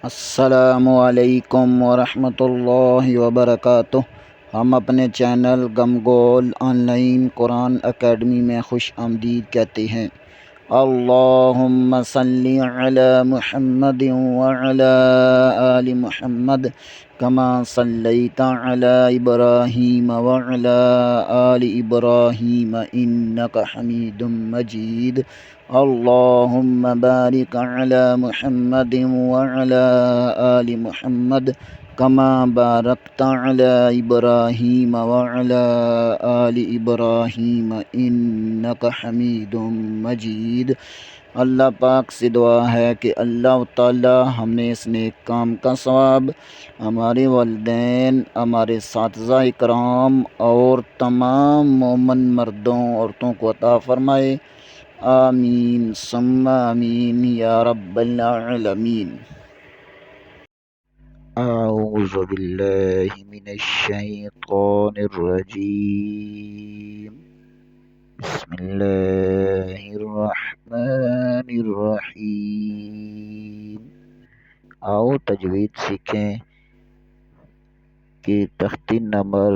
अस्सलामुअलैकुम वरहमतुल्लाहि वबरकातुह। हम अपने चैनल गमगोल ऑनलाइन कुरान एकेडमी में खुश आमदीद कहते हैं। अल्लाहुम्मा सल्लि अला मुहम्मदिन व अला आलि मुहम्मद कमा सल्लैता अला इब्राहीम व अला आलि इब्राहीम इन्नका हमीदुम मजीद। अल्लाहुम्मा बारिक अला मुहम्मदिन व अला आलि मुहम्मद कमा बारकता अला इब्राहीम व अला आलि इब्राहीम इन्नका हमीदुम मजीद। अल्लाह पाक से दुआ है कि अल्लाह ताला हमें इस नेक काम का सवाब, हमारे वालिदैन, हमारे साथिज़ा इकराम और तमाम मोमिन मर्दों औरतों को अता फ़रमाए। आमीन सुम्मा आमीन या रब्बल आलमीन। अऊज़ु बिल्लाहि मिनश शैतानिर रजीम। बिस्मिल्लाहिर रहमानिर रहीम। आओ तजवीद सीखें कि तख्ती नंबर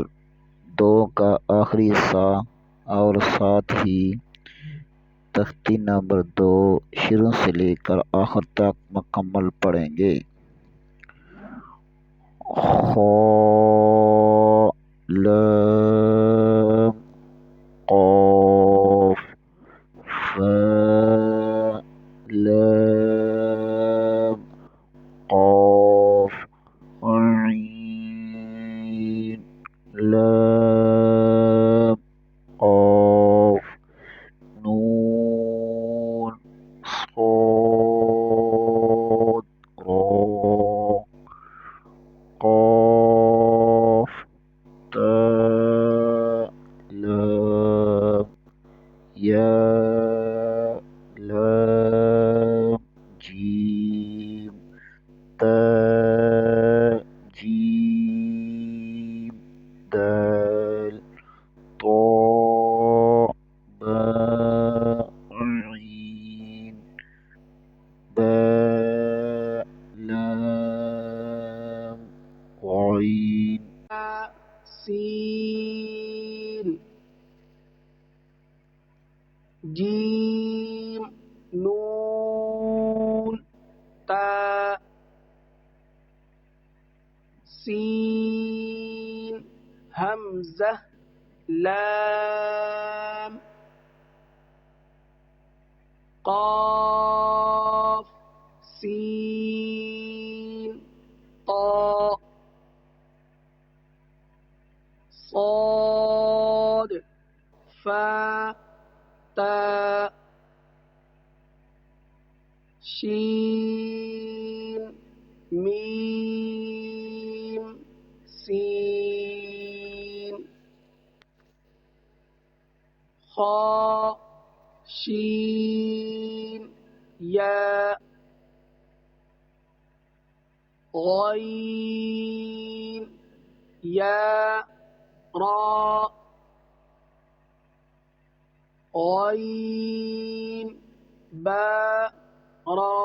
2 का आखिरी हिस्सा और साथ ही तख्ती नंबर 2 शुरू से लेकर आखिर तक मुकम्मल पढ़ेंगे। खा लाम क़ाफ फा लाम क़ाफ ऐन लाम क़ाफ नून صاد را قاف تا لام या लाम जीम ता जीम दाल तो बा ऐन बा लाम ऐन सीन जीम नून ता सीन हमज़ा लाम क़ाफ सीन ता صاد फा ता शीन मीम सीन खा शीन या गईन या रा गईन बा रा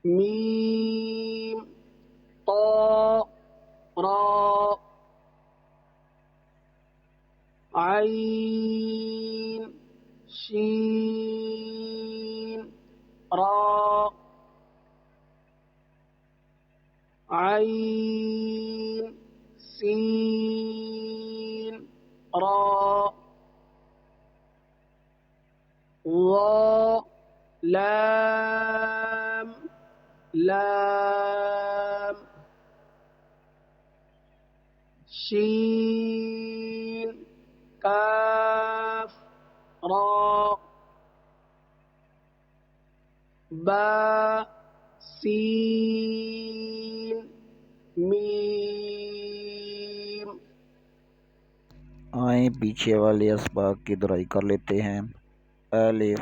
मीम ता रा ऐन शीन रा ऐन सीन रा वा लाम लाम शीन काफ रा बा सीन मीम। आए पीछे वाले असबाब की दुहराई कर लेते हैं। अलिफ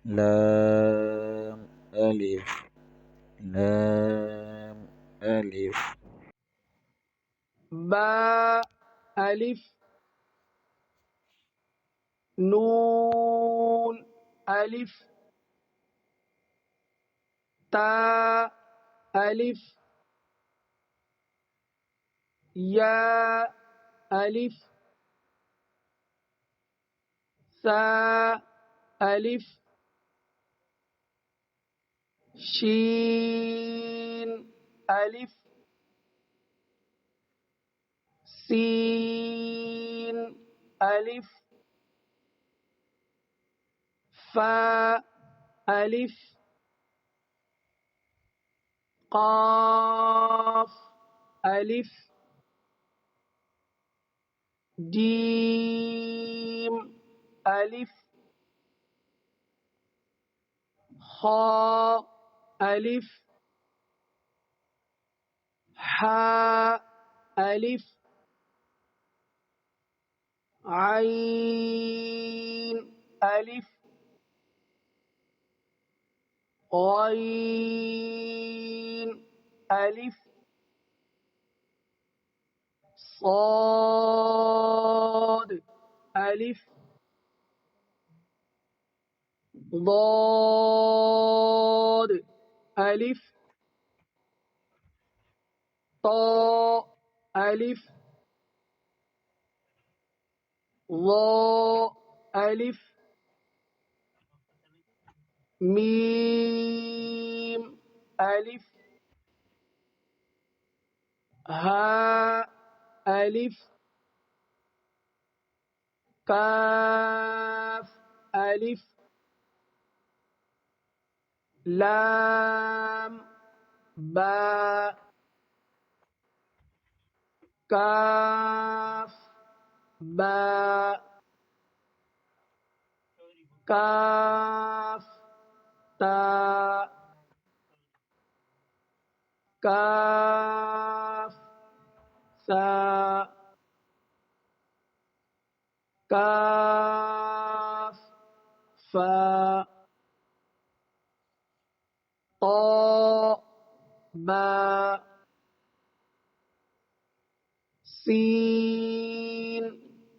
लाम अलिफ लाम अलिफ बा अलिफ नून अलिफ ता अलिफ या अलिफ सा अलिफ शीन अलिफ सीन अलिफ फा अलिफ قاف ألف جيم ألف خاء ألف حاء ألف عين ألف غين ألف صاد ألف ضاد ألف طاء ألف ظاء ألف ميم ألف هاء ألف كاف ألف لام باء كاف باء كاف تاء كاف ثاء كاف فاء طاء باء سين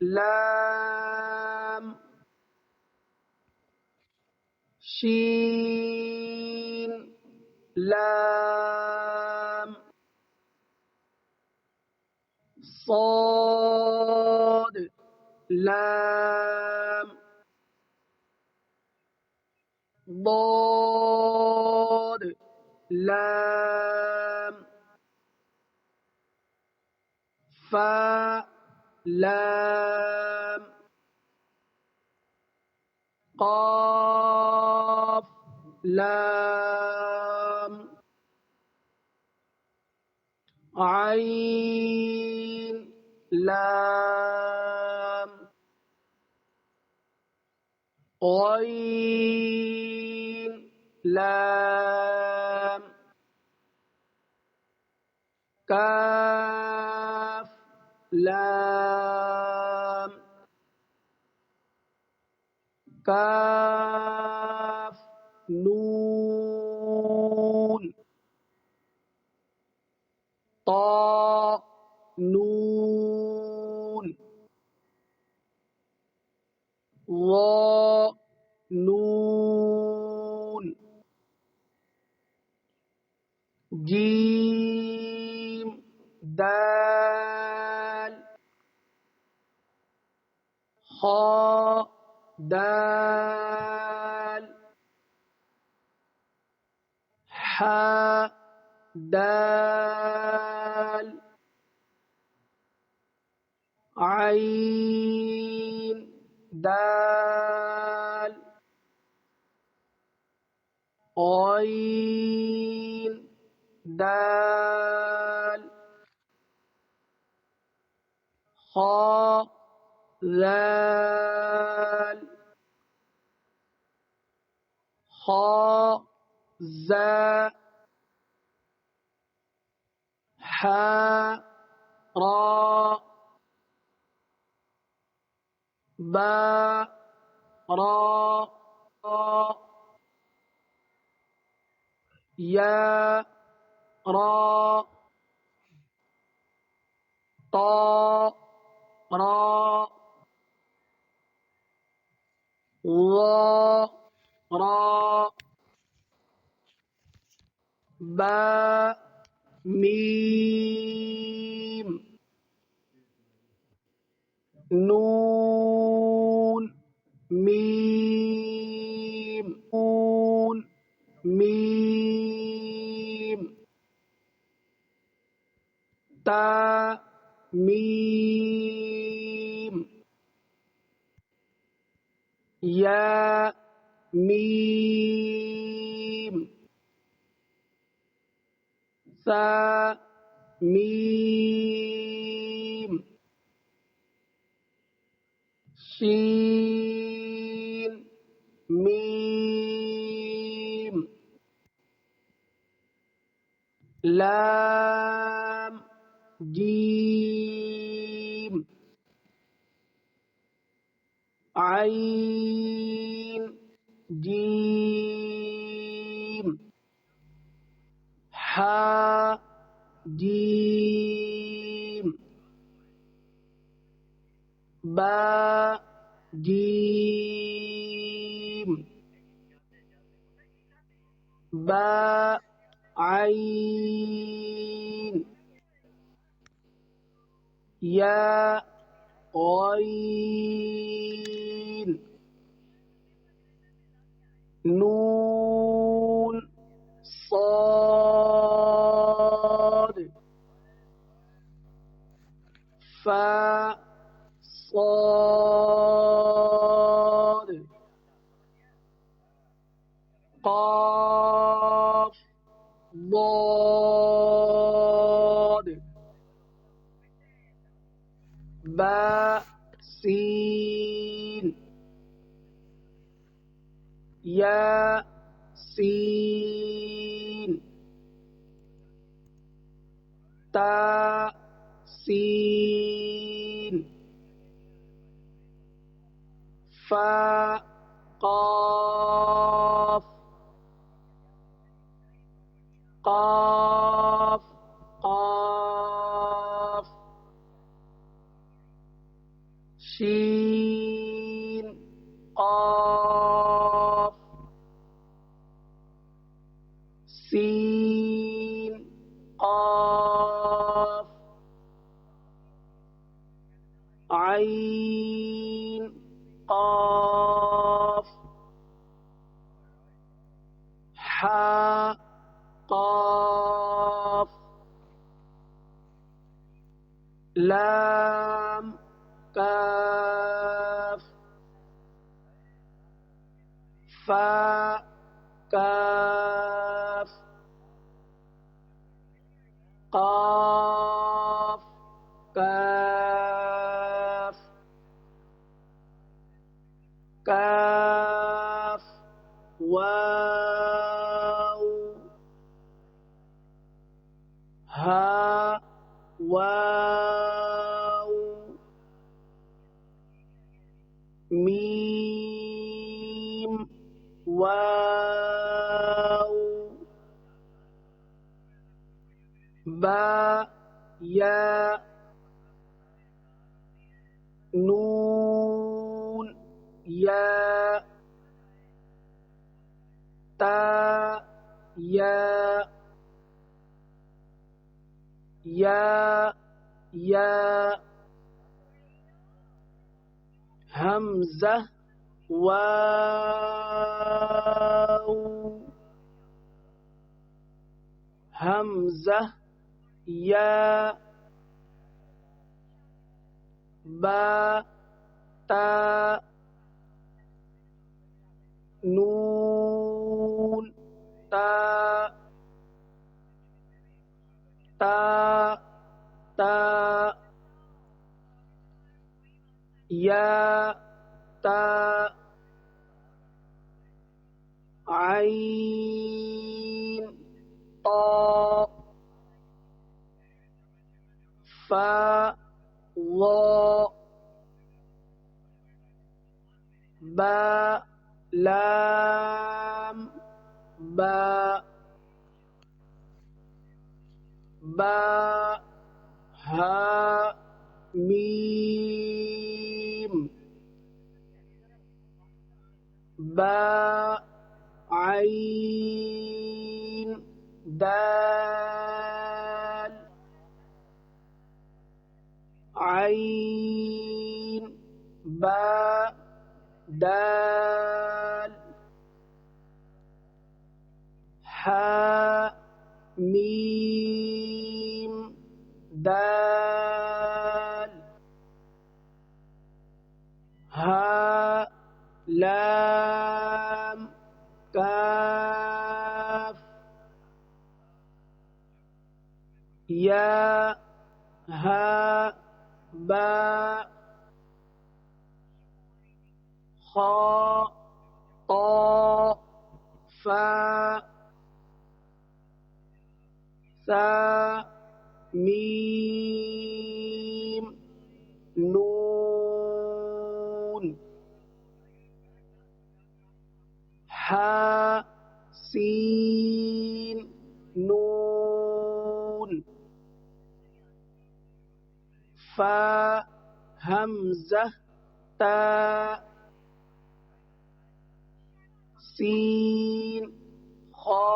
لام شين لام صاد لام ضاد لام فاء لام قاف لام عين لام غين لام كاف لام كاف نون طاء نون ظاء نون جيم دال خاء دال حاء دال عين دال غين دال خاء ذال خاء زاء حاء راء باء راء ياء راء طاء راء ظاء راء बा मीम नून मीम नून मीम ता मीम या मीम सा मीम शीन मीम लाम जीम आइन जीम हा जीम बा जीम बा आइन या गीन नून صاد فا صاد قاف ضاد با سين يا سين تا سين فا قاف قاف قاف شين قاف سين قاف عين قاف حاء قاف لام كاف فاء كاف قاف كاف كاف واو ها واو ميم واو با يا نون يا تا يا همزة واو همزة يا با تا نون تا يا تا عين طا فا ظا با لام با ها ميم با عين दाल आइन बा दाल हा मीम दाल हा लाम काफ या हा बा खा ता फा सा मीम नून हा सीन नून फा हमज़ा ता सीन खा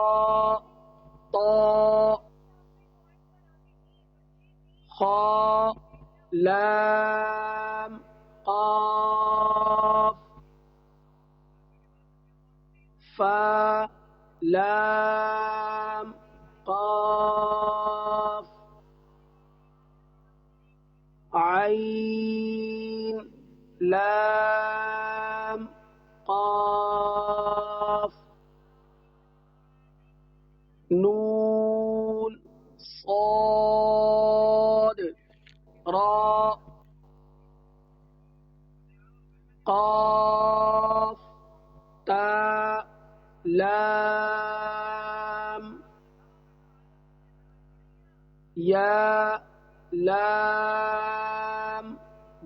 ता खा लाम काफ फा लाम काफ आइन लाम काफ नून صاد را قاف تا لام या लाम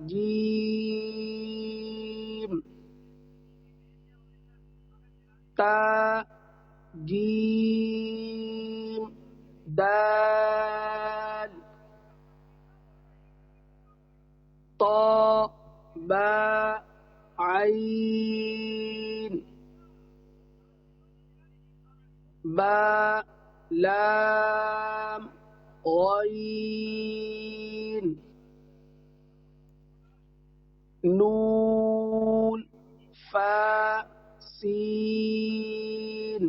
जीम ता जीम दाल ता बा आइन बा लाम गैन नून फा सीन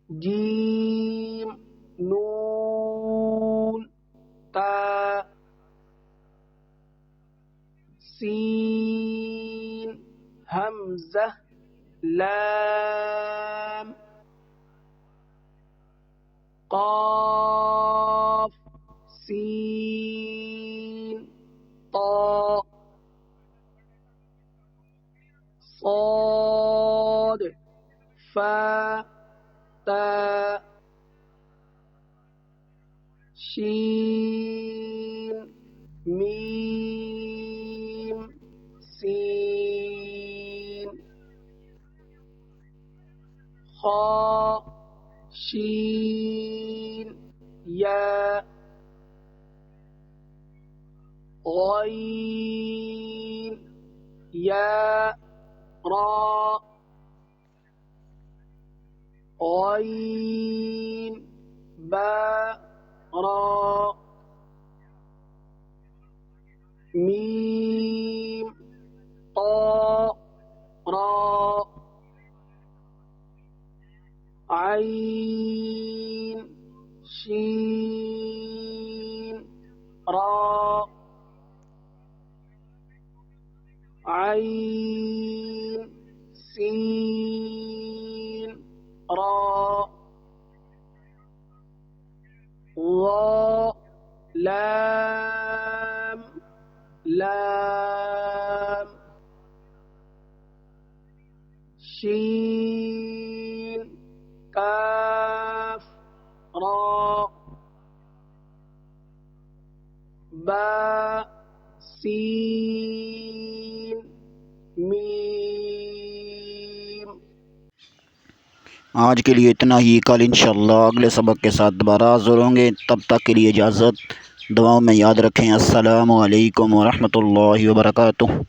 जीम नून ता सीन हमज़ा लाम قاف سين طاء صاد فا تاء شين ميم سين خاء شين يا غين يا را غين با را ميم طا را عين شين را عين سين را ظا لام لام شين كاف را با سين मीम। आज के लिए इतना ही। कल इंशाअल्लाह अगले सबक के साथ दोबारा हाज़िर होंगे। तब तक के लिए इजाज़त। दुआओं में याद रखें। अस्सलामु अलैकुम व रहमतुल्लाहि व बरकातुहू।